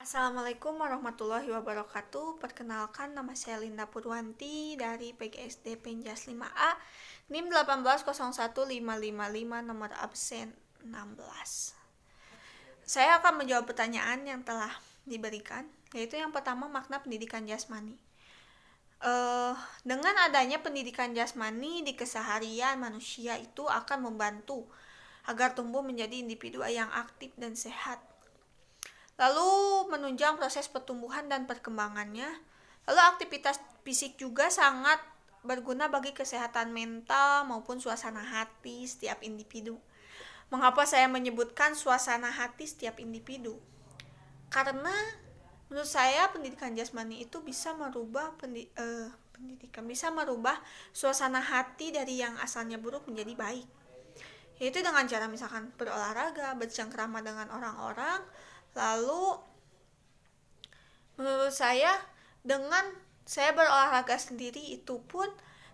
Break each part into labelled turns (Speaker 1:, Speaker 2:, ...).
Speaker 1: Assalamualaikum warahmatullahi wabarakatuh. Perkenalkan, nama saya Linda Purwanti dari PGSD Penjas 5A, NIM 1801555, nomor absen 16. Saya akan menjawab pertanyaan yang telah diberikan, yaitu yang pertama, makna pendidikan jasmani. Dengan adanya pendidikan jasmani di keseharian manusia itu akan membantu agar tumbuh menjadi individu yang aktif dan sehat, lalu menunjang proses pertumbuhan dan perkembangannya. Lalu aktivitas fisik juga sangat berguna bagi kesehatan mental maupun suasana hati setiap individu. Mengapa saya menyebutkan suasana hati setiap individu? Karena menurut saya pendidikan jasmani itu bisa merubah bisa merubah suasana hati dari yang asalnya buruk menjadi baik. Yaitu dengan cara misalkan berolahraga, bercengkrama dengan orang-orang. Lalu menurut saya dengan saya berolahraga sendiri itu pun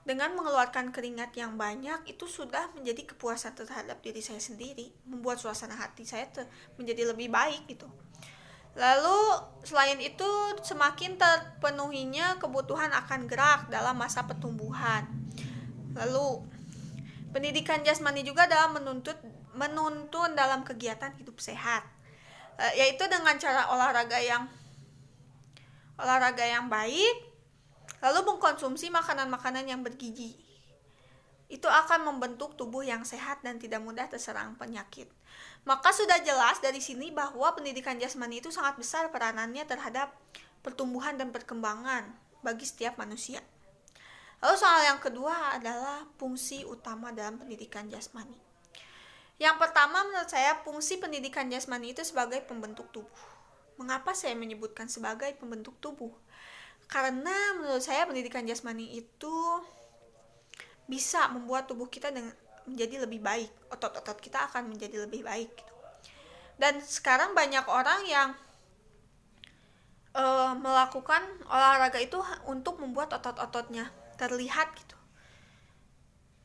Speaker 1: dengan mengeluarkan keringat yang banyak itu sudah menjadi kepuasan terhadap diri saya sendiri, membuat suasana hati saya menjadi lebih baik gitu. Lalu selain itu semakin terpenuhinya kebutuhan akan gerak dalam masa pertumbuhan. Lalu pendidikan jasmani juga dalam menuntun dalam kegiatan hidup sehat, yaitu dengan cara olahraga yang baik, lalu mengkonsumsi makanan-makanan yang bergizi. Itu akan membentuk tubuh yang sehat dan tidak mudah terserang penyakit. Maka sudah jelas dari sini bahwa pendidikan jasmani itu sangat besar peranannya terhadap pertumbuhan dan perkembangan bagi setiap manusia. Lalu soal yang kedua adalah fungsi utama dalam pendidikan jasmani. Yang pertama, menurut saya fungsi pendidikan jasmani itu sebagai pembentuk tubuh. Mengapa saya menyebutkan sebagai pembentuk tubuh? Karena menurut saya pendidikan jasmani itu bisa membuat tubuh kita menjadi lebih baik. Otot-otot kita akan menjadi lebih baik gitu. Dan sekarang banyak orang yang melakukan olahraga itu untuk membuat otot-ototnya terlihat gitu.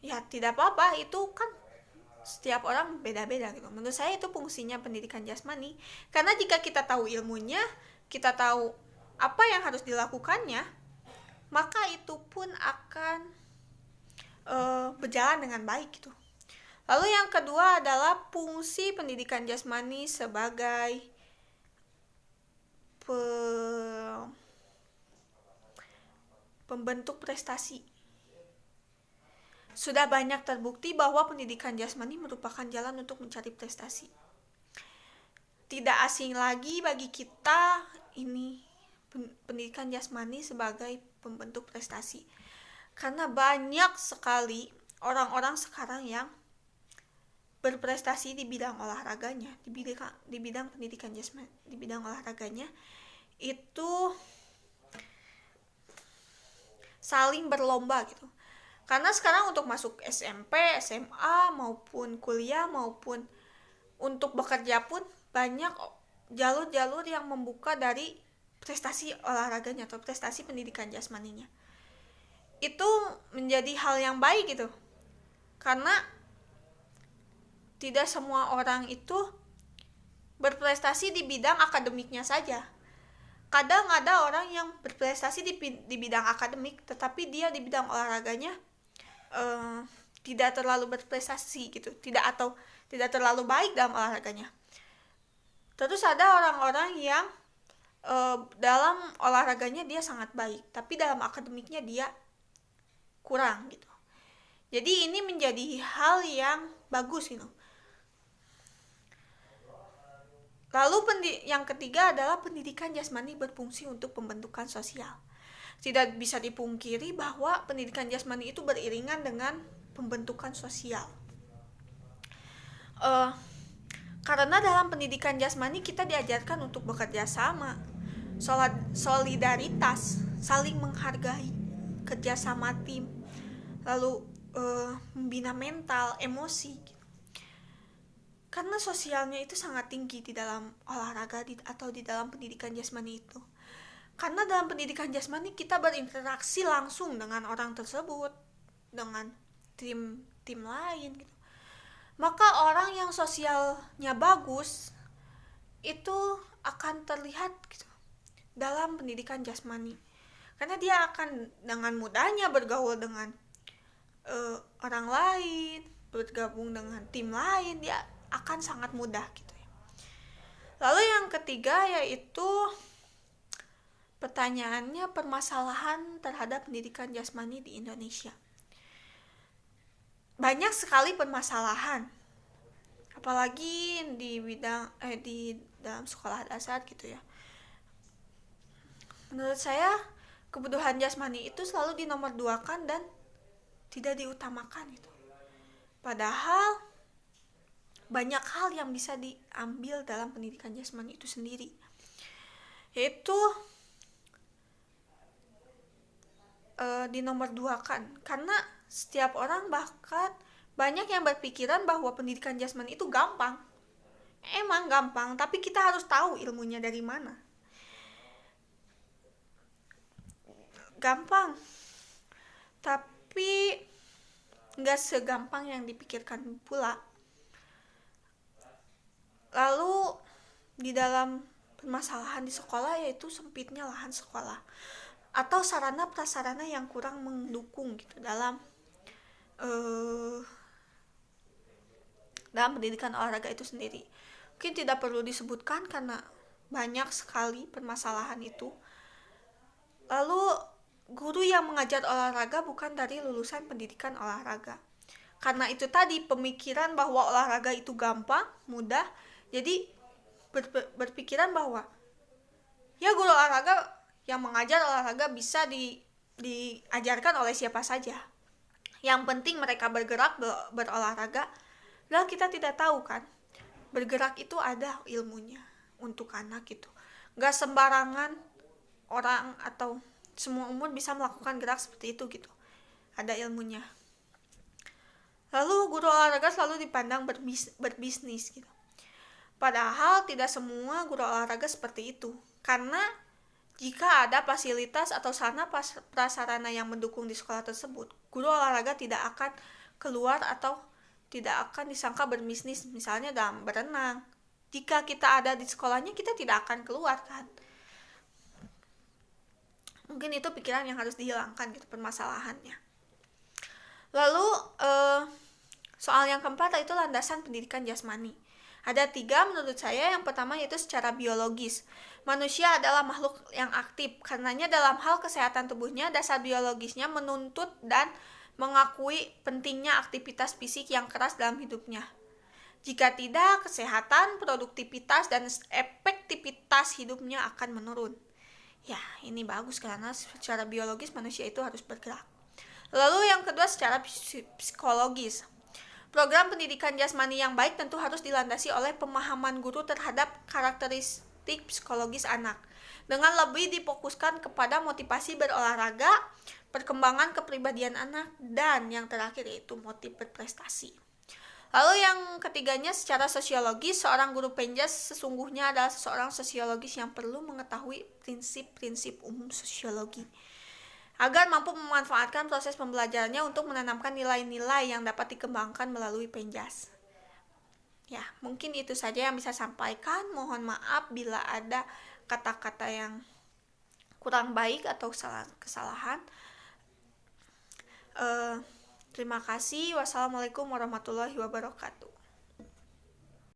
Speaker 1: Ya tidak apa-apa, itu kan setiap orang beda-beda gitu. Menurut saya itu fungsinya pendidikan jasmani. Karena jika kita tahu ilmunya, kita tahu apa yang harus dilakukannya, maka itu pun akan berjalan dengan baik gitu. Lalu yang kedua adalah fungsi pendidikan jasmani sebagai pembentuk prestasi. Sudah banyak terbukti bahwa pendidikan jasmani merupakan jalan untuk mencari prestasi. Tidak asing lagi bagi kita ini pendidikan jasmani sebagai pembentuk prestasi. Karena banyak sekali orang-orang sekarang yang berprestasi di bidang olahraganya, di bidang pendidikan jasmani, di bidang olahraganya itu saling berlomba gitu. Karena sekarang untuk masuk SMP, SMA maupun kuliah maupun untuk bekerja pun banyak jalur-jalur yang membuka dari prestasi olahraganya atau prestasi pendidikan jasmaninya. Itu menjadi hal yang baik gitu. Karena tidak semua orang itu berprestasi di bidang akademiknya saja. Kadang ada orang yang berprestasi di bidang akademik, tetapi dia di bidang olahraganya tidak terlalu berprestasi gitu, tidak terlalu baik dalam olahraganya. Terus ada orang-orang yang dalam olahraganya dia sangat baik, tapi dalam akademiknya dia kurang gitu. Jadi ini menjadi hal yang bagus gitu. Lalu yang ketiga adalah pendidikan jasmani berfungsi untuk pembentukan sosial. Tidak bisa dipungkiri bahwa pendidikan jasmani itu beriringan dengan pembentukan sosial. Karena dalam pendidikan jasmani kita diajarkan untuk bekerja sama, solidaritas, saling menghargai, kerjasama tim, lalu membina mental, emosi. Karena sosialnya itu sangat tinggi di dalam olahraga atau di dalam pendidikan jasmani itu. Karena dalam pendidikan jasmani kita berinteraksi langsung dengan orang tersebut, dengan tim lain gitu. Maka orang yang sosialnya bagus itu akan terlihat gitu dalam pendidikan jasmani, karena dia akan dengan mudahnya bergaul dengan orang lain, bergabung dengan tim lain, dia akan sangat mudah gitu ya. Lalu yang ketiga yaitu pertanyaannya permasalahan terhadap pendidikan jasmani di Indonesia. Banyak sekali permasalahan, apalagi di bidang di dalam sekolah dasar gitu ya. Menurut saya kebutuhan jasmani itu selalu dinomorduakan dan tidak diutamakan gitu. Padahal banyak hal yang bisa diambil dalam pendidikan jasmani itu sendiri, yaitu dinomorduakan, karena setiap orang bahkan banyak yang berpikiran bahwa pendidikan jasmani itu gampang. Emang gampang, tapi kita harus tahu ilmunya dari mana. Gampang, tapi nggak segampang yang dipikirkan pula. Lalu di dalam permasalahan di sekolah yaitu sempitnya lahan sekolah atau sarana prasarana yang kurang mendukung gitu dalam pendidikan olahraga itu sendiri. Mungkin tidak perlu disebutkan karena banyak sekali permasalahan itu. Lalu guru yang mengajar olahraga bukan dari lulusan pendidikan olahraga. Karena itu tadi pemikiran bahwa olahraga itu gampang, mudah, jadi berpikiran bahwa ya guru olahraga yang mengajar olahraga bisa diajarkan oleh siapa saja. Yang penting mereka bergerak, berolahraga. Dan kita tidak tahu kan, bergerak itu ada ilmunya untuk anak gitu. Gak sembarangan orang atau semua umur bisa melakukan gerak seperti itu gitu. Ada ilmunya. Lalu guru olahraga selalu dipandang berbisnis gitu. Padahal tidak semua guru olahraga seperti itu. Karena jika ada fasilitas atau sarana prasarana yang mendukung di sekolah tersebut, guru olahraga tidak akan keluar atau tidak akan disangka berbisnis, misalnya dalam berenang. Jika kita ada di sekolahnya, kita tidak akan keluar kan. Mungkin itu pikiran yang harus dihilangkan gitu permasalahannya. Lalu soal yang keempat itu landasan pendidikan jasmani. Ada 3 menurut saya. Yang pertama yaitu secara biologis. Manusia adalah makhluk yang aktif. Karenanya dalam hal kesehatan tubuhnya, dasar biologisnya menuntut dan mengakui pentingnya aktivitas fisik yang keras dalam hidupnya. Jika tidak, kesehatan, produktivitas, dan efektivitas hidupnya akan menurun. Ya, ini bagus karena secara biologis manusia itu harus bergerak. Lalu yang kedua secara psikologis. Program pendidikan jasmani yang baik tentu harus dilandasi oleh pemahaman guru terhadap karakteristik psikologis anak, dengan lebih difokuskan kepada motivasi berolahraga, perkembangan kepribadian anak, dan yang terakhir yaitu motif berprestasi. Lalu yang ketiganya secara sosiologis, seorang guru penjas sesungguhnya adalah seorang sosiologis yang perlu mengetahui prinsip-prinsip umum sosiologi agar mampu memanfaatkan proses pembelajarannya untuk menanamkan nilai-nilai yang dapat dikembangkan melalui penjas. Ya, mungkin itu saja yang bisa sampaikan. Mohon maaf bila ada kata-kata yang kurang baik atau kesalahan. Terima kasih. Wassalamualaikum warahmatullahi wabarakatuh.